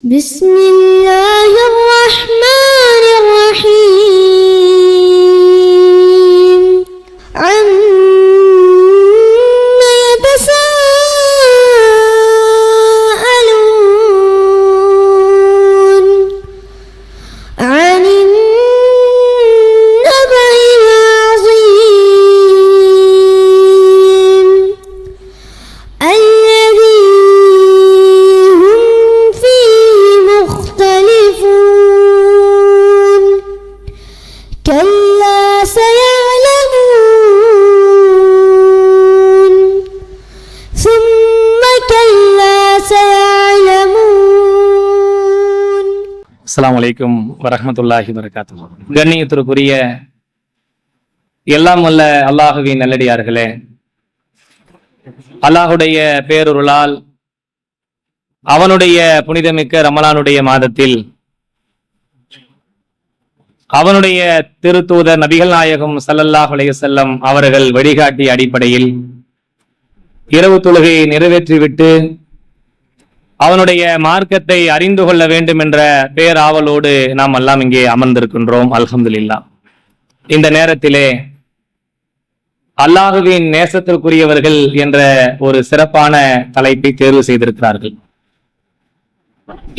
بسم الله الرحمن الرحيم عما يتساءلون عن النبأ العظيم الذي هم فيه مختلفون كلا سيعلمون ثم كلا سيعلمون. அஸ்ஸலாமு அலைக்கும் வரஹ்மத்துல்லாஹி வபரகாத்துஹு. கண்ணியத்திற்குரிய எல்லாம் வல்ல அல்லாஹுவின் நல்லடியார்களே, அல்லாஹுடைய பேரருளால் அவனுடைய புனிதமிக்க ரமலானுடைய மாதத்தில் அவனுடைய திருத்தூதர் நபிகள் நாயகம் ஸல்லல்லாஹு அலைஹி வஸல்லம் அவர்கள் வழிகாட்டிய அடிப்படையில் இரவு தொழுகையை நிறைவேற்றிவிட்டு அவனுடைய மார்க்கத்தை அறிந்து கொள்ள வேண்டும் என்ற பேராவலோடு நாம் எல்லாம் இங்கே அமர்ந்திருக்கின்றோம். அல்ஹம்துலில்லாஹ். இந்த நேரத்திலே அல்லாஹுவின் நேசத்திற்குரியவர்கள் என்ற ஒரு சிறப்பான தலைப்பை தேர்வு செய்திருக்கிறார்கள்.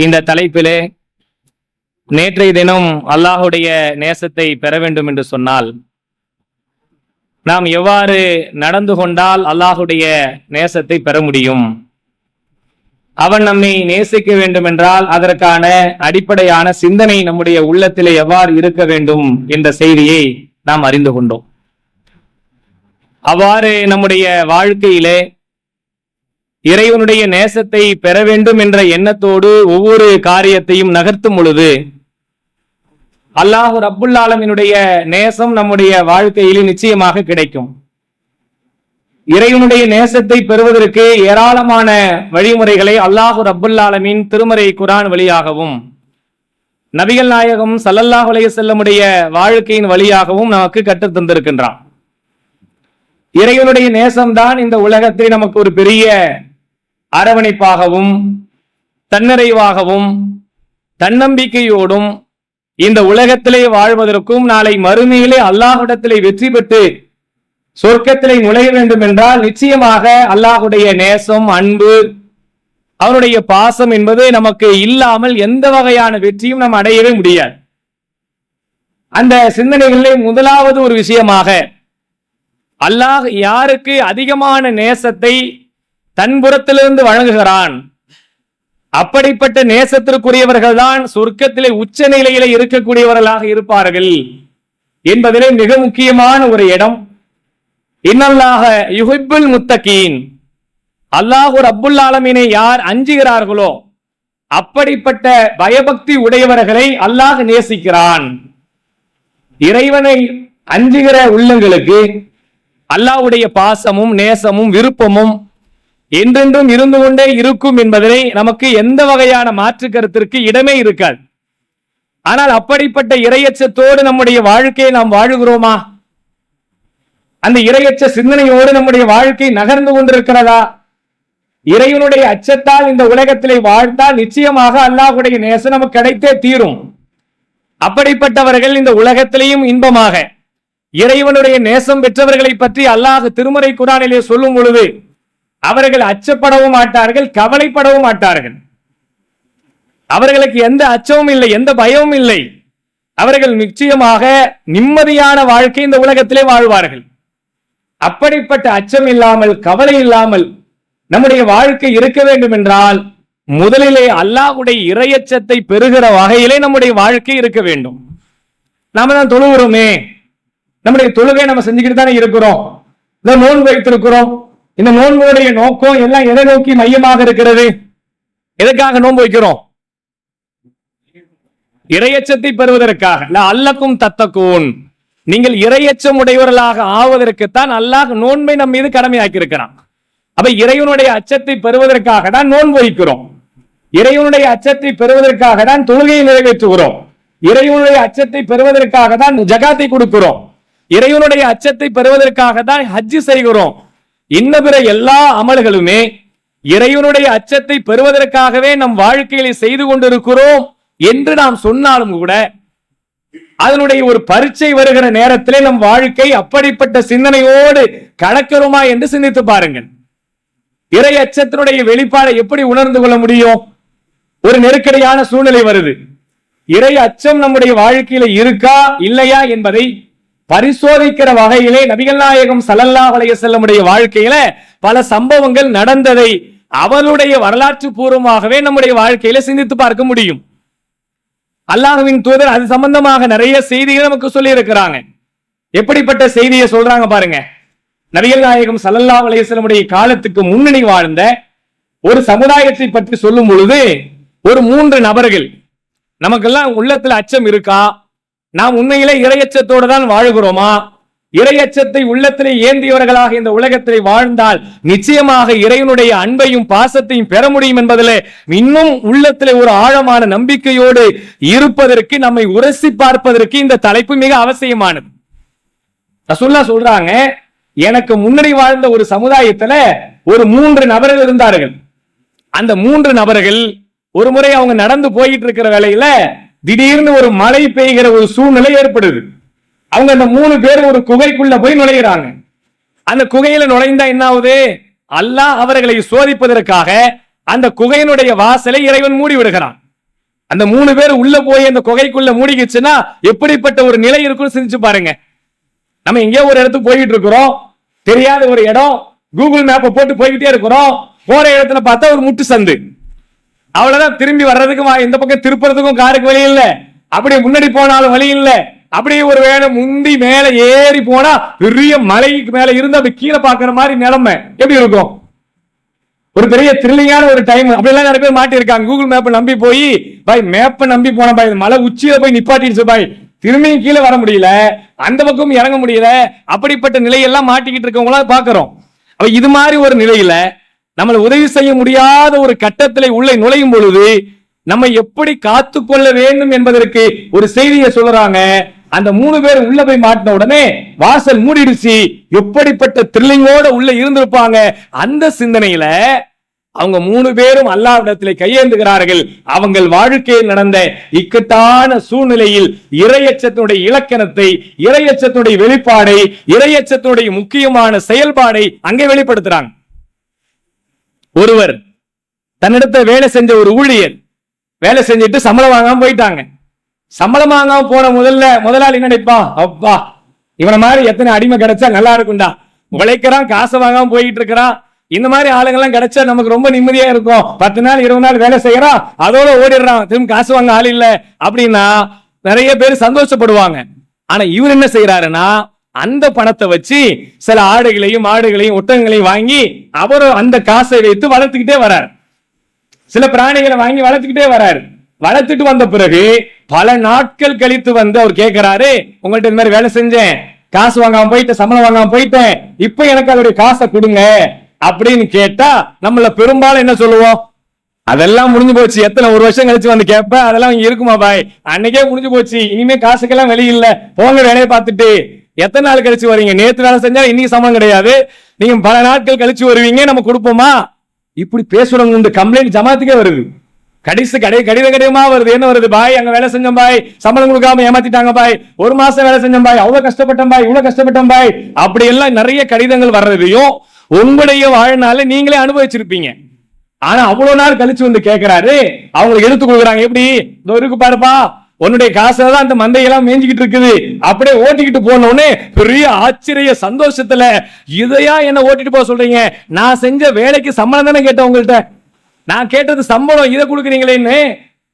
இந்த தலைப்பிலே நேற்றைய தினம் அல்லாஹுடைய நேசத்தை பெற வேண்டும் என்று சொன்னால் நாம் எவ்வாறு நடந்து கொண்டால் அல்லாஹுடைய நேசத்தை பெற முடியும், அவன் நம்மை நேசிக்க வேண்டும் என்றால் அதற்கான அடிப்படையான சிந்தனை நம்முடைய உள்ளத்திலே எவ்வாறு இருக்க வேண்டும் என்ற செய்தியை நாம் அறிந்து கொண்டோம். அவ்வாறு நம்முடைய வாழ்க்கையிலே இறைவனுடைய நேசத்தை பெற வேண்டும் என்ற எண்ணத்தோடு ஒவ்வொரு காரியத்தையும் நகர்த்தும் பொழுது அல்லாஹ் ரப்புல் ஆலமீனுடைய நேசம் நம்முடைய வாழ்க்கையிலே நிச்சயமாக கிடைக்கும். இறைவனுடைய நேசத்தை பெறுவதற்கு ஏராளமான வழிமுறைகளை அல்லாஹ் ரப்புல் ஆலமீன் திருமறை குர்ஆன் வழியாகவும் நபிகள் நாயகம் ஸல்லல்லாஹு அலைஹி வஸல்லமுடைய வாழ்க்கையின் வழியாகவும் நமக்கு கற்றுத் தந்திருக்கின்றான். இறைவனுடைய நேசம்தான் இந்த உலகத்தை நமக்கு ஒரு பெரிய அரவணைப்பாகவும் தன்னிறைவாகவும் தன்னம்பிக்கையோடும் இந்த உலகத்திலே வாழ்வதற்கும் நாளை மறுமையிலே அல்லாஹ்விடத்திலே வெற்றி பெற்று சொர்க்கத்திலே நுழைய வேண்டும் என்றால் நிச்சயமாக அல்லாஹுடைய நேசம், அன்பு, அவனுடைய பாசம் என்பது நமக்கு இல்லாமல் எந்த வகையான வெற்றியும் நாம் அடையவே முடியாது. அந்த சிந்தனைகளிலே முதலாவது ஒரு விஷயமாக அல்லாஹ் யாருக்கு அதிகமான நேசத்தை தன் புறத்திலிருந்து வழங்குகிறான், அப்படிப்பட்ட நேசத்திற்குரியவர்கள் தான் சொர்க்கத்திலே உச்ச நிலையிலே இருக்கக்கூடியவர்களாக இருப்பார்கள் என்பதிலே மிக முக்கியமான ஒரு இடம். இன்னல்லாஹ யுஹிப்புல் முத்தகீன், அல்லாஹ் ரப்புல் ஆலமீனை யார் அஞ்சுகிறார்களோ அப்படிப்பட்ட பயபக்தி உடையவர்களை அல்லாஹ் நேசிக்கிறான். இறைவனை அஞ்சுகிற உள்ளங்களுக்கு அல்லாஹ்வுடைய பாசமும் நேசமும் விருப்பமும் என்றென்றும் இருந்து கொண்டே இருக்கும் என்பதனை நமக்கு எந்த வகையான மாற்று கருத்திற்கு இடமே இருக்காது. ஆனால் அப்படிப்பட்ட இறையச்சத்தோடு நம்முடைய வாழ்க்கையை நாம் வாழுகிறோமா? அந்த இறையச்ச சிந்தனையோடு நம்முடைய வாழ்க்கை நகர்ந்து கொண்டிருக்கிறதா? இறைவனுடைய அச்சத்தால் இந்த உலகத்திலே வாழ்ந்தால் நிச்சயமாக அல்லாஹ்வுடைய நேசம் நமக்கு கிடைத்தே தீரும். அப்படிப்பட்டவர்கள் இந்த உலகத்திலேயும் இன்பமாக இறைவனுடைய நேசம் பெற்றவர்களை பற்றி அல்லாஹ் திருமறை குர்ஆனிலே சொல்லும் பொழுது அவர்கள் அச்சப்படவும் மாட்டார்கள், கவலைப்படவும் மாட்டார்கள். அவர்களுக்கு எந்த அச்சமும் இல்லை, எந்த பயமும் இல்லை. அவர்கள் நிச்சயமாக நிம்மதியான வாழ்க்கை இந்த உலகத்திலே வாழ்வார்கள். அப்படிப்பட்ட அச்சம் இல்லாமல் கவலை இல்லாமல் நம்முடைய வாழ்க்கை இருக்க வேண்டும் என்றால் முதலிலே அல்லாஹ்வுடைய இறையச்சத்தை பெறுகிற வகையிலே நம்முடைய வாழ்க்கை இருக்க வேண்டும். நாம தான் தொழுகிறோமே, நம்முடைய தொழுகை நம்ம செஞ்சுக்கிட்டு தானே இருக்கிறோம். இந்த நோன்பு வைத்திருக்கிறோம். இந்த நோன்புடைய நோக்கம் எல்லாம் எதை நோக்கி மையமாக இருக்கிறது? எதற்காக நோன்பு வைக்கிறோம்? இறையச்சத்தை பெறுவதற்காக. அல்லக்கும் தத்தக்கூன், நீங்கள் இறையச்சம் உடையவர்களாக ஆவதற்குத்தான் அல்லாஹ் நோன்பை நம் மீது கடமையாக்கி இருக்கிறான். அப்ப இறைவனுடைய அச்சத்தை பெறுவதற்காக தான் நோன்பு வைக்கிறோம். இறைவனுடைய அச்சத்தை பெறுவதற்காக தான் தொழுகையை நிறைவேற்றுகிறோம். இறைவனுடைய அச்சத்தை பெறுவதற்காக தான் ஜகாத்தை கொடுக்கிறோம். இறைவனுடைய அச்சத்தை பெறுவதற்காக தான் ஹஜ் செய்கிறோம். இன்ன பிற எல்லா அமல்களுமே இறைவனுடைய அச்சத்தை பெறுவதற்காகவே நம் வாழ்க்கையில செய்து கொண்டிருக்கிறோம் என்று நாம் சொன்னாலும் கூட அதனுடைய ஒரு பரீட்சை வருகிற நேரத்திலே நம் வாழ்க்கை அப்படிப்பட்ட சிந்தனையோடு கடக்கிறோமா என்று சிந்தித்து பாருங்கள். இறை அச்சத்தினுடைய வெளிப்பாடை எப்படி உணர்ந்து கொள்ள முடியும்? ஒரு நெருக்கடியான சூழ்நிலை வருது, இறை அச்சம் நம்முடைய வாழ்க்கையில இருக்கா இல்லையா என்பதை பரிசோதிக்கிற வகையிலே நபிகள் நாயகம் ஸல்லல்லாஹு அலைஹி வஸல்லமுடைய வாழ்க்கையில பல சம்பவங்கள் நடந்ததை அவருடைய வரலாற்று பூர்வமாகவே நம்முடைய வாழ்க்கையில சிந்தித்து பார்க்க முடியும். அல்லாஹ்வின் தூதர் அது சம்பந்தமாக நிறைய செய்திகள் நமக்கு சொல்லி இருக்கிறாங்க. எப்படிப்பட்ட செய்தியை சொல்றாங்க பாருங்க. நபிகள் நாயகம் ஸல்லல்லாஹு அலைஹி வஸல்லமுடைய காலத்துக்கு முன்னணி வாழ்ந்த ஒரு சமுதாயத்தை பற்றி சொல்லும் பொழுது ஒரு 3 நபர்கள், நமக்கெல்லாம் உள்ளத்துல அச்சம் இருக்கா? நாம் உண்மையிலே இறையச்சத்தோடு தான் வாழ்கிறோமா? இறையச்சத்தை உள்ளத்திலே ஏந்தியவர்களாக இந்த உலகத்திலே வாழ்ந்தால் நிச்சயமாக இறைவனுடைய அன்பையும் பாசத்தையும் பெற முடியும் என்பதிலே இன்னும் உள்ளத்திலே ஒரு ஆழமான நம்பிக்கையோடு இருப்பதற்கு, நம்மை உரசி பார்ப்பதற்கு இந்த தலைப்பு மிக அவசியமானது. ரசூலுல்லாஹ் சொல்றாங்க, எனக்கு முன்னாடி வாழ்ந்த ஒரு சமுதாயத்துல ஒரு 3 நபர்கள் இருந்தார்கள். அந்த 3 நபர்கள் ஒரு முறை அவங்க நடந்து போயிட்டு இருக்கிற வேளையில திடீர்னு ஒரு மழை பெய்கிற ஒரு சூழ்நிலை ஏற்படுது. அவங்க அந்த 3 பேர் ஒரு குகைக்குள்ள போய் நுழைகிறாங்க. அந்த குகையில நுழைந்தா என்ன ஆகுது? அல்லாஹ் அவர்களை சோதிப்பதற்காக அந்த குகையினுடைய வாசலை இறைவன் மூடி விடுகிறான். அந்த 3 பேர் உள்ள போய் அந்த குகைக்குள்ள மூடிக்கிச்சுன்னா எப்படிப்பட்ட ஒரு நிலை இருக்குன்னு சிந்திச்சு பாருங்க. நம்ம எங்கேயோ ஒரு இடத்துக்கு போயிட்டு இருக்கிறோம், தெரியாத ஒரு இடம், கூகுள் மேப்பை போட்டு போய்கிட்டே இருக்கிறோம். போற இடத்துல பார்த்தா ஒரு முட்டு சந்து, அவ்வளவுதான். திரும்பி வர்றதுக்கும் இந்த பக்கம் திருப்புறதுக்கும் காருக்கு வழி இல்ல, அப்படியே முன்னாடி போனாலும் வழி இல்ல. அப்படியே ஒரு வேளை முந்தி மேல ஏறி போனா பெரிய மலைக்கு மேல இருந்து அப்படி கீழே பாக்குற மாதிரி நிலைமை எப்படி இருக்கும்? ஒரு பெரிய த்ரில்லிங்கான ஒரு டைம். அப்படிலாம் நிறைய பேர் மாட்டி இருக்காங்க. கூகுள் மேப்பை நம்பி போய் பாய், மேப்பை நம்பி போன பாய், மலை உச்சியில போய் நிப்பாட்டிடுச்சு பாய், திரும்பியும் கீழே வர முடியல, அந்த பக்கம் இறங்க முடியல. அப்படிப்பட்ட நிலையெல்லாம் மாட்டிக்கிட்டு இருக்கவங்களா பாக்குறோம். அப்ப இது மாதிரி ஒரு நிலையில நம்மளை உதவி செய்ய முடியாத ஒரு கட்டத்திலே உள்ளே நுழையும் பொழுது நம்ம எப்படி காத்துக்கொள்ள வேண்டும் என்பதற்கு ஒரு செய்தியை சொல்றாங்க. அந்த 3 பேர் உள்ள போய் மாட்டின உடனே வாசல் மூடிடுச்சு. எப்படிப்பட்ட த்ரில்லிங்கோட உள்ள இருந்திருப்பாங்க. அந்த சிந்தனையில அவங்க 3 பேரும் அல்லாஹ்விடத்திலே கையேந்துகிறார்கள். அவங்கள் வாழ்க்கையில் நடந்த இக்கட்டான சூழ்நிலையில் இறையச்சத்தினுடைய இலக்கணத்தை, இறையச்சத்தினுடைய வெளிப்பாடை, இறையச்சத்தினுடைய முக்கியமான செயல்பாடை அங்கே வெளிப்படுத்துறாங்க. ஒருவர் தன்னிடத்தை வேலை செஞ்ச ஒரு ஊழியர் வேலை செஞ்சுட்டு சம்பளம் வாங்காம போயிட்டாங்க. சம்பளம் வாங்காம போன முதலாளி நினைப்பான், அப்பா இவனை மாதிரி எத்தனை அடிமை கிடைச்சா நல்லா இருக்கும்டா, உழைக்கிறான், காசை வாங்காம போயிட்டு இருக்கிறான், இந்த மாதிரி ஆளுங்கெல்லாம் கிடைச்சா நமக்கு ரொம்ப நிம்மதியா இருக்கும். 10 நாள் 20 நாள் வேலை செய்யறான், அதோட ஓடிடுறான், திரும்ப காசு வாங்க ஆள் இல்ல அப்படின்னா நிறைய பேர் சந்தோஷப்படுவாங்க. ஆனா இவர் என்ன செய்யறாருன்னா, அந்த பணத்தை வச்சு சில ஆடுகளையும் மாடுகளையும் ஒட்டகங்களையும் வாங்கி அவரும் அந்த காசை வைத்து வளர்த்துக்கிட்டே வர்றார். சில பிராணிகளை வாங்கி வளர்த்துக்கிட்டே வர்றாரு. வளர்த்துட்டு வந்த பிறகு பல நாட்கள் கழித்து வந்து அவர் கேட்கிறாரு, உங்கள்ட்ட இந்த மாதிரி வேலை செஞ்சேன், காசு வாங்காம போயிட்டேன், சம்பளம் வாங்காம போயிட்டேன், இப்ப எனக்கு அதோடைய காசை கொடுங்க அப்படின்னு கேட்டா நம்மள பெரும்பாலும் என்ன சொல்லுவோம்? அதெல்லாம் முடிஞ்சு போச்சு. எத்தனை ஒரு வருஷம் கழிச்சு வந்து கேட்ப, அதெல்லாம் இங்க இருக்குமா பாய், அன்னைக்கே முடிஞ்சு போச்சு, இனிமே காசுக்கெல்லாம் வெளியில்ல, போங்க வேலையை பார்த்துட்டு. எத்தனை நாள் கழிச்சு வரீங்க? நேத்து வேலை செஞ்சா இன்னைக்கு சம்பளம் கிடையாது, நீங்க பல நாட்கள் கழிச்சு வருவீங்க, நம்ம கொடுப்போமா? இப்படி பேசுறவங்க உண்டு. கம்ப்ளைண்ட் ஜமாத்துக்கே வருது, கடிதமா வருது. என்ன வருது? பாய் அங்க வேலை செஞ்சோம் பாய், சம்பளம் கொடுக்காம ஏமாத்திட்டாங்க பாய், 1 மாசம் வேலை செஞ்சோம் பாய், அவ்வளவு கஷ்டப்பட்டோம் பாய், இவ்வளவு கஷ்டப்பட்டோம் பாய், அப்படி எல்லாம் நிறைய கடிதங்கள் வர்றதையும் உங்களுடைய வாழ்நாள நீங்களே அனுபவிச்சிருப்பீங்க. ஆனா அவ்வளவு நாள் கழிச்சு வந்து கேட்கிறாரு, அவங்களுக்கு எடுத்து கொடுக்குறாங்க. எப்படி இருக்கு பாருப்பா, உன்னுடைய காசுதான் அந்த மந்தையெல்லாம் மேய்ஞ்சிக்கிட்டு இருக்குது, அப்படியே ஓட்டிக்கிட்டு போனோடனே பெரிய ஆச்சரிய சந்தோஷத்துல, இதையா என்ன ஓட்டிட்டு போக சொல்றீங்க? நான் செஞ்ச வேலைக்கு சம்பளம் தானே கேட்டேன் உங்கள்கிட்ட, நான் கேட்டது சம்பளம், இதை கொடுக்குறீங்களேன்னு.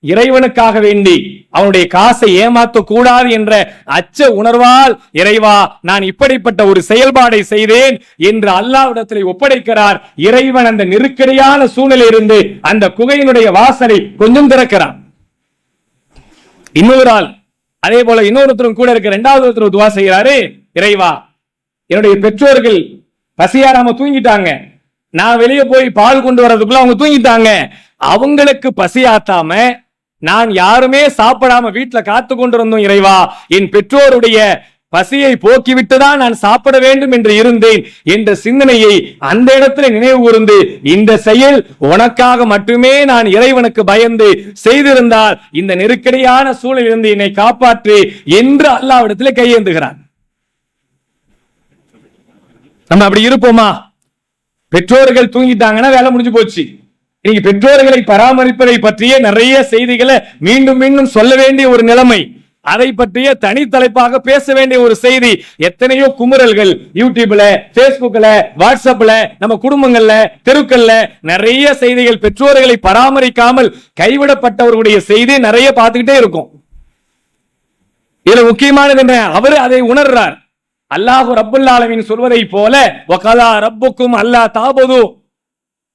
இறைவனுக்காக வேண்டி அவனுடைய காசை ஏமாத்த கூடாது என்ற அச்ச உணர்வால், இறைவா நான் இப்படிப்பட்ட ஒரு செயல்பாடை செய்தேன் என்று அல்லாஹ்விடத்தில் ஒப்படைக்கிறார். இறைவன் அந்த நெருக்கடியான சூழ்நிலை இருந்து அந்த குகையினுடைய வாசலை கொஞ்சம் திறக்கிறான். இன்னொரு ஆள் அதே போல இன்னொருத்தரும் கூட இருக்க 2வது ஒருத்தர் துவா செய்யறாரு, இறைவா என்னுடைய பெற்றோர்கள் பசியாராம தூங்கிட்டாங்க, நான் வெளியே போய் பால் கொண்டு வர்றதுக்குள்ள அவங்க தூங்கிட்டாங்க, அவங்களுக்கு பசியாத்தாம நான் யாருமே சாப்பிடாம வீட்டுல காத்து கொண்டு இருந்தோம். இறைவா என் பெற்றோருடைய பசியை போக்கிவிட்டுதான் நான் சாப்பிட வேண்டும் என்று இருந்தேன் என்ற சிந்தனையை அந்த இடத்துல நினைவு கூர்ந்து இந்த செயல் உனக்காக மட்டுமே நான் இறைவனுக்கு பயந்து செய்திருந்தால் இந்த நெருக்கடியான சூழலிலிருந்து என்னை காப்பாற்று என்று அல்லாஹ்விடத்தில் கையேந்துகிறான். நம்ம அப்படி இருப்போமா? பெற்றோர்கள் தூங்கிட்டாங்கன்னா வேலை முடிஞ்சு போச்சு. இன்னைக்கு பெற்றோர்களை பராமரிப்பதை பற்றிய நிறைய செய்திகளை மீண்டும் மீண்டும் சொல்ல வேண்டிய ஒரு நிலைமை, அதை பற்றிய தனித்தலைப்பாக பேச வேண்டிய ஒரு செய்தி. எத்தனையோ குமுறல்கள் யூடியூப்ல, பேஸ்புக்ல, வாட்ஸ்அப்ல, நம்ம குடும்பங்கள்ல, தெருக்கள்ல நிறைய செய்திகள் பெற்றோர்களை பராமரிக்காமல் கைவிடப்பட்டவர்களுடைய செய்தி நிறைய பார்த்துக்கிட்டே இருக்கும். இதுல முக்கியமானது என்ன? அவர் அதை உணர்றார். அல்லாஹ் ரப்புல் ஆலமீன் சொல்வதை போல வகலா ரப்புக்கும் அல்லா தாபுது,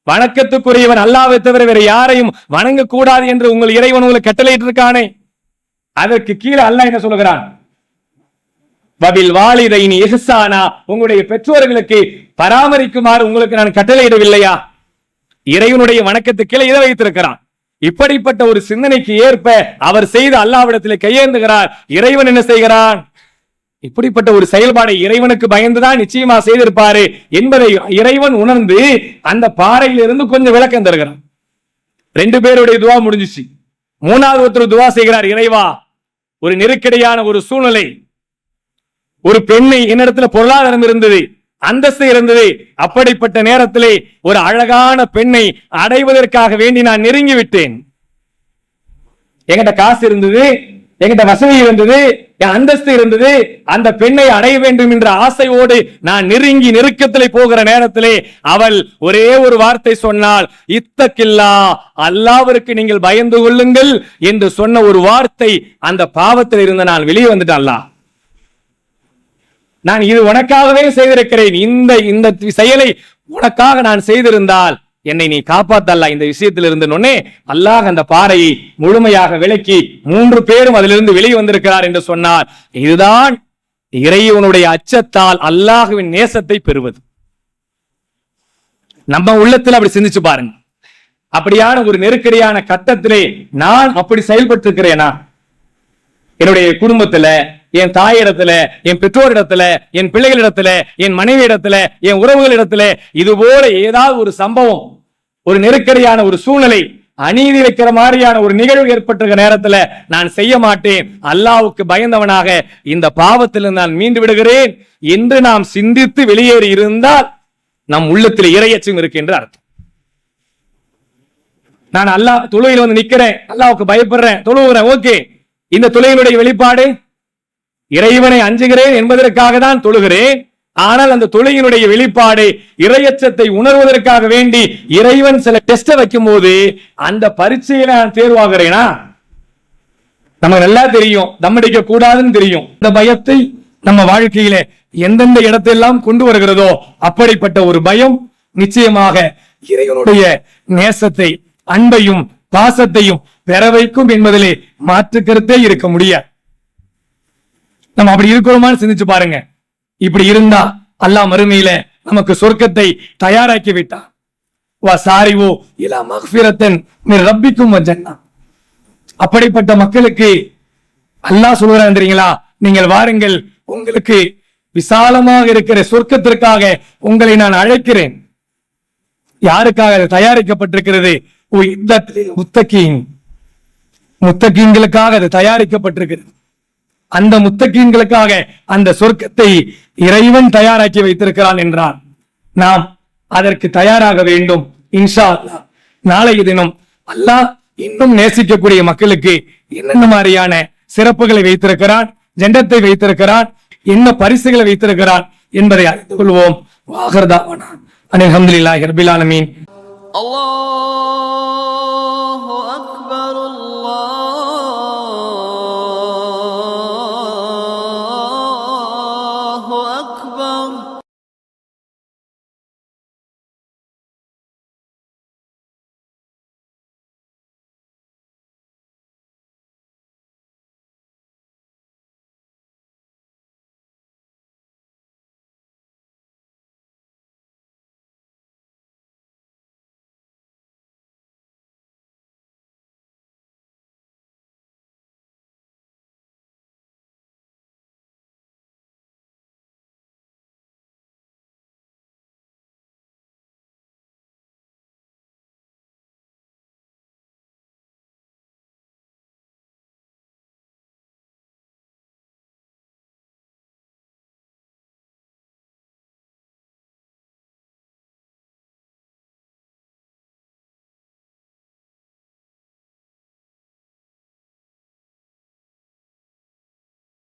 வணக்கத்துக்குரியவன் அல்லாஹ்வை தவிர வேற யாரையும் வணங்க கூடாது என்று உங்கள் இறைவன் உங்களுக்கு கட்டளையிட்டு இருக்கானே. அதற்கு கீழே அல்லாஹ் என்ன சொல்கிறான்? வபில் வாலிதைனி இஹ்சானா, உங்களுடைய பெற்றோர்களுக்கு பராமரிக்குமாறு உங்களுக்கு நான் கட்டளையிடவில்லையா? இறைவனுடைய வணக்கத்துக்கு கீழே இதை வைத்திருக்கிறான். இப்படிப்பட்ட ஒரு சிந்தனைக்கு ஏற்ப அவர் செய்த அல்லாஹ்விடத்தில் கையேந்துகிறார். இறைவன் என்ன செய்கிறான்? இப்படிப்பட்ட ஒரு செயல்பாடை இறைவனுக்கு பயந்துதான் நிச்சயமா செய்திருப்பாரு என்பதை இறைவன் உணர்ந்து அந்த பாறையிலிருந்து கொஞ்சம் விளக்கம் தருகிறான். 2 பேருடைய துவா முடிஞ்சிச்சு. 3வது ஒருத்தர் துவா செய்கிறார். இறைவா, ஒரு நெருக்கடியான ஒரு சூழ்நிலை, ஒரு பெண்ணை என்னிடத்துல பொருளாதாரம் இருந்தது, அந்தஸ்து இருந்தது, அப்படிப்பட்ட நேரத்திலே ஒரு அழகான பெண்ணை அடைவதற்காக வேண்டி நான் நெருங்கி விட்டேன். என்கிட்ட காசு இருந்தது, என்கிட்ட வசதி இருந்தது, என் அந்தஸ்து இருந்தது, அந்த பெண்ணை அடைய வேண்டும் என்ற ஆசையோடு நான் நெருங்கி நெருக்கத்திலே போகிற நேரத்திலே அவள் ஒரே ஒரு வார்த்தை சொன்னால், இத்தக்கில்லா, அல்லாஹ்விற்கு நீங்கள் பயந்து கொள்ளுங்கள் என்று சொன்ன ஒரு வார்த்தை, அந்த பாவத்தில் இருந்த நான் வெளியே வந்துட்டேன். அல்லாஹ், நான் இது உனக்காகவே செய்திருக்கிறேன், இந்த செயலை உனக்காக நான் செய்திருந்தால் என்னை நீ காப்பாத்தல்ல இந்த விஷயத்தில் இருந்து. அல்லாஹ் அந்த பாறையை முழுமையாக விலக்கி 3 பேரும் அதிலிருந்து வெளியே வந்திருக்கிறார் என்று சொன்னார். இதுதான் இறைவனுடைய அச்சத்தால் அல்லாஹ்வின் நேசத்தை பெறுவது. நம்ம உள்ளத்தில் அப்படி சிந்திச்சு பாருங்க. அப்படியான ஒரு நெருக்கடியான கட்டத்திலே நான் அப்படி செயல்பட்டு இருக்கிறேனா? என்னுடைய குடும்பத்துல, என் தாயிடத்துல, என் பெற்றோரிடத்துல, என் பிள்ளைகளிடத்துல, என் மனைவி இடத்துல, என் உறவுகளிடத்துல இது போல ஏதாவது ஒரு சம்பவம், ஒரு நெருக்கடியான ஒரு சூழ்நிலை, அநீதி வைக்கிற மாதிரியான ஒரு நிகழ்வு ஏற்பட்ட நேரத்துல நான் செய்ய மாட்டேன், அல்லாஹ்வுக்கு பயந்தவனாக இந்த பாவத்தில் நான் மீண்டு விடுகிறேன் என்று நாம் சிந்தித்து வெளியேறி இருந்தால் நம் உள்ளத்தில் இறையச்சம் இருக்கு என்று அர்த்தம். நான் அல்லாஹ் தொழுகையில் வந்து நிக்கிறேன், அல்லாஹ்வுக்கு பயப்படுறேன், தொழுகிறேன், ஓகே. இந்த தொழுகையினுடைய வெளிப்பாடு இறைவனை அஞ்சுகிறேன் என்பதற்காக தான் தொழுகிறேன். ஆனால் அந்த தொழுகையினுடைய வெளிப்பாடு இறையச்சத்தை உணர்வதற்காக வேண்டி இறைவன் சில டெஸ்ட வைக்கும் போது அந்த பரீட்சையில நான் தேர்வாகிறேனா? நமக்கு நல்லா தெரியும், தம்மடிக்க கூடாதுன்னு தெரியும். இந்த பயத்தை நம்ம வாழ்க்கையில எந்தெந்த இடத்தெல்லாம் கொண்டு வருகிறதோ அப்படிப்பட்ட ஒரு பயம் நிச்சயமாக இறைவனுடைய நேசத்தை, அன்பையும் பாசத்தையும் பெற வைக்கும் என்பதிலே மாற்று கருத்தே இருக்க முடியாது. நம்ம அப்படி இருக்கிறோமான்னு சிந்திச்சு பாருங்க. இப்படி இருந்தா அல்லாஹ் மறுமையில நமக்கு சொர்க்கத்தை தயாராக்கி விட்டான். வசாரிவோ இலா மக்ஃபிரத்தன் மின் ரப்பிக்கும் வஜன்னா. அப்படிப்பட்ட மக்களுக்கு அல்லாஹ் சொல்றான் தெரியுங்களா, நீங்கள் வாருங்கள், உங்களுக்கு விசாலமாக இருக்கிற சொர்க்கத்திற்காக உங்களை நான் அழைக்கிறேன். யாருக்காக அது தயாரிக்கப்பட்டிருக்கிறது? முத்தகீன்களுக்காக அது தயாரிக்கப்பட்டிருக்கிறது. அந்த முத்தகீன்களுக்காக அந்த சொர்க்கத்தை இறைவன் தயாராக்கி வைத்திருக்கிறான் என்றான். நாம் அதற்கு தயாராக வேண்டும் இன்ஷா அல்லாஹ். நாளைய தினம் அல்லாஹ் இன்னும் நேசிக்கக்கூடிய மக்களுக்கு என்னென்ன மாதிரியான சிறப்புகளை வைத்திருக்கிறான், ஜன்னத்தை வைத்திருக்கிறான், என்ன பரிசுகளை வைத்திருக்கிறான் என்பதை அறிந்து கொள்வோம். வாஹிர் தாவானா அல்ஹம்துலில்லாஹி ரப்பில் ஆலமீன். அல்லாஹ்